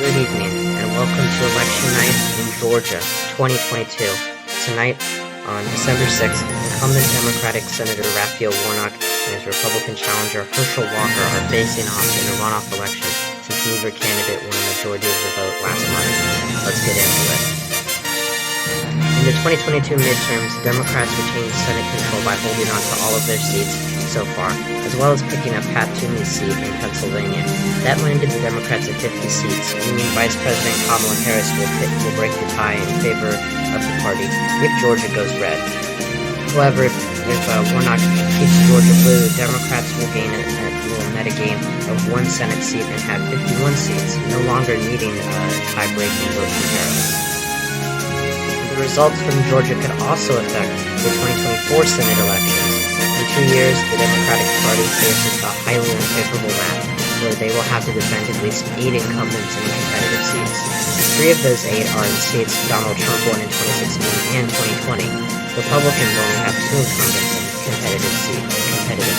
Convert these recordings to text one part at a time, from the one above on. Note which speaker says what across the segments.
Speaker 1: Good evening, and welcome to Election Night in Georgia, 2022. Tonight, on December 6th, incumbent Democratic Senator Raphael Warnock and his Republican challenger Herschel Walker are facing off in a runoff election since neither candidate won a majority of the vote last month. Let's get into it. In the 2022 midterms, Democrats retained Senate control by holding on to all of their seats so far, as well as picking up Pat Toomey's seat in Pennsylvania. That landed the Democrats at 50 seats, meaning Vice President Kamala Harris will break the tie in favor of the party if Georgia goes red. However, if Warnock keeps Georgia blue, Democrats will gain a net gain of one Senate seat and have 51 seats, no longer needing a tie-breaking vote from Harris. The results from Georgia could also affect the 2024 Senate elections. In 2 years, the Democratic Party faces a highly unfavorable map, where they will have to defend at least 8 incumbents in competitive seats. 3 of those 8 are in states Donald Trump won in 2016 and 2020. Republicans only have 2 incumbents in competitive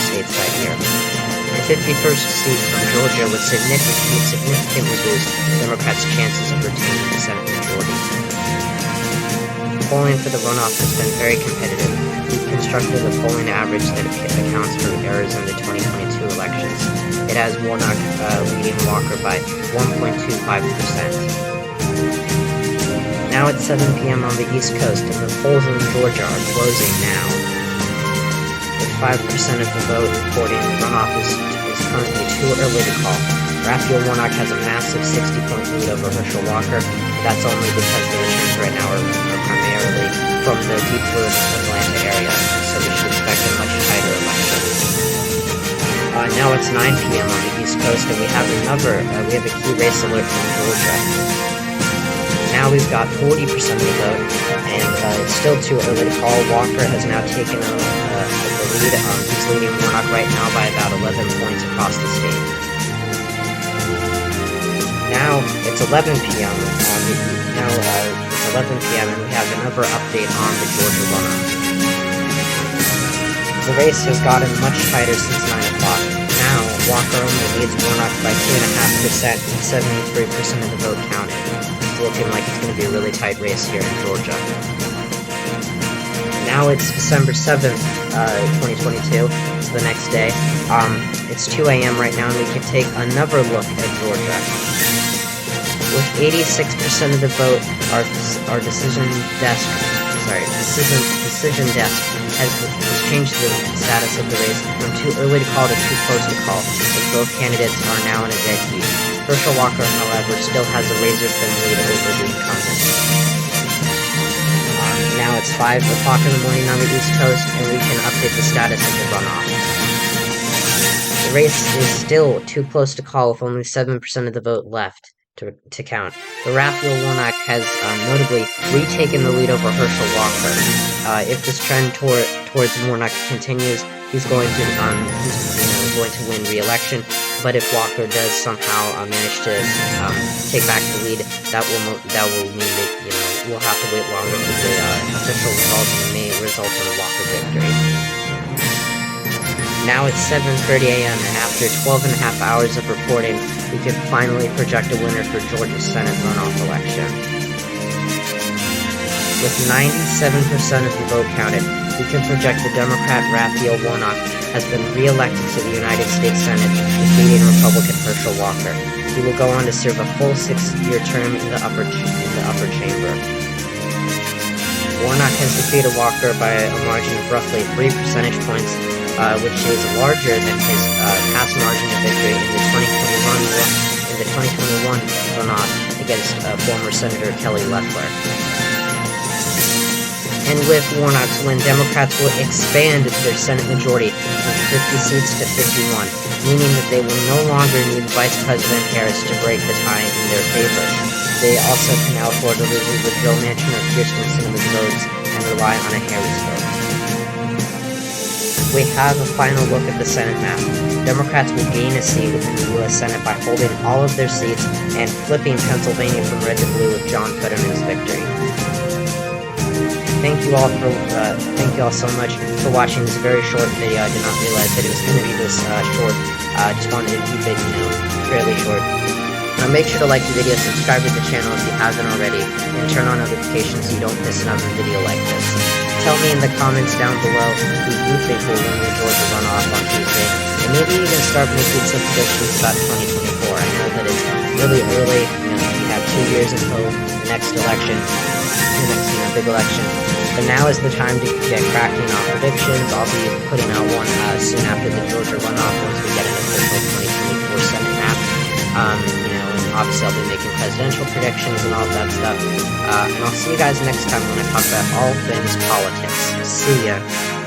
Speaker 1: states that year. The 51st seat from Georgia would significantly boost Democrats' chances of retaining the Senate majority. Polling for the runoff has been very competitive. We've constructed a polling average that accounts for errors in the 2022 elections. It has Warnock leading Walker by 1.25%. Now it's 7 p.m. on the East Coast, and the polls in Georgia are closing now. With 5% of the vote reporting, the runoff is currently too early to call. Raphael Warnock has a massive 60-point lead over Herschel Walker. That's only because the returns right now are primarily from the deep blue Atlanta area, so we should expect a much tighter election. Now it's 9 p.m. on the East Coast, and we have a key race alert from Georgia. Now we've got 40% of the vote, and it's still too early to call. Walker has now taken the lead. He's leading Warnock right now by about 11 points across the state. Now it's 11 p.m. It's 11 p.m. and we have another update on the Georgia runoff. The race has gotten much tighter since 9 o'clock. Now Walker only leads Warnock by 2.5% and 73% of the vote counted. It's looking like it's going to be a really tight race here in Georgia. Now it's December 7th, 2022. It's the next day. It's 2 a.m. right now, and we can take another look at Georgia. With 86% of the vote, our decision desk has changed the status of the race from too early to call to too close to call, as both candidates are now in a dead heat. Herschel Walker, however, still has a razor-thin lead over the incumbent. Now it's 5 o'clock in the morning on the East Coast, and we can update the status of the runoff. The race is still too close to call, with only 7% of the vote left to count. But Raphael Warnock has notably retaken the lead over Herschel Walker. If this trend towards Warnock continues, he's going to win re-election. But if Walker does somehow manage to take back the lead, that will mean that we'll have to wait longer for the official results, and it may result in a Walker victory. Now it's 7:30 a.m. and after 12 and a half hours of reporting, we can finally project a winner for Georgia's Senate runoff election. With 97% of the vote counted, we can project the Democrat Raphael Warnock has been re-elected to the United States Senate, defeating Republican Herschel Walker. He will go on to serve a full 6-year term in the upper chamber. Warnock has defeated Walker by a margin of roughly 3 percentage points, which is larger than his past margin of victory in the 2021 runoff against former Senator Kelly Loeffler. And with Warnock's win, Democrats will expand their Senate majority from 50 seats to 51, meaning that they will no longer need Vice President Harris to break the tie in their favor. They also can now afford to lose either Joe Manchin or Kirsten Sinema's votes and rely on a Harris vote. We have a final look at the Senate map. Democrats will gain a seat within the U.S. Senate by holding all of their seats and flipping Pennsylvania from red to blue with John Fetterman's victory. Thank you all so much for watching this very short video. I did not realize that it was going to be this short. I just wanted to keep it, fairly short. Make sure to like the video, subscribe to the channel if you haven't already, and turn on notifications so you don't miss another video like this. Tell me in the comments down below who you think will win the Georgia runoff on Tuesday, and maybe even start making some predictions about 2024. I know that it's really early, we have 2 years until the next election, the next big election, but now is the time to get cracking on predictions. I'll be putting out one soon after the Georgia runoff once we get an official 2024 Senate map. And obviously I'll be making presidential predictions and all of that stuff. And I'll see you guys next time when I talk about all things politics. See ya.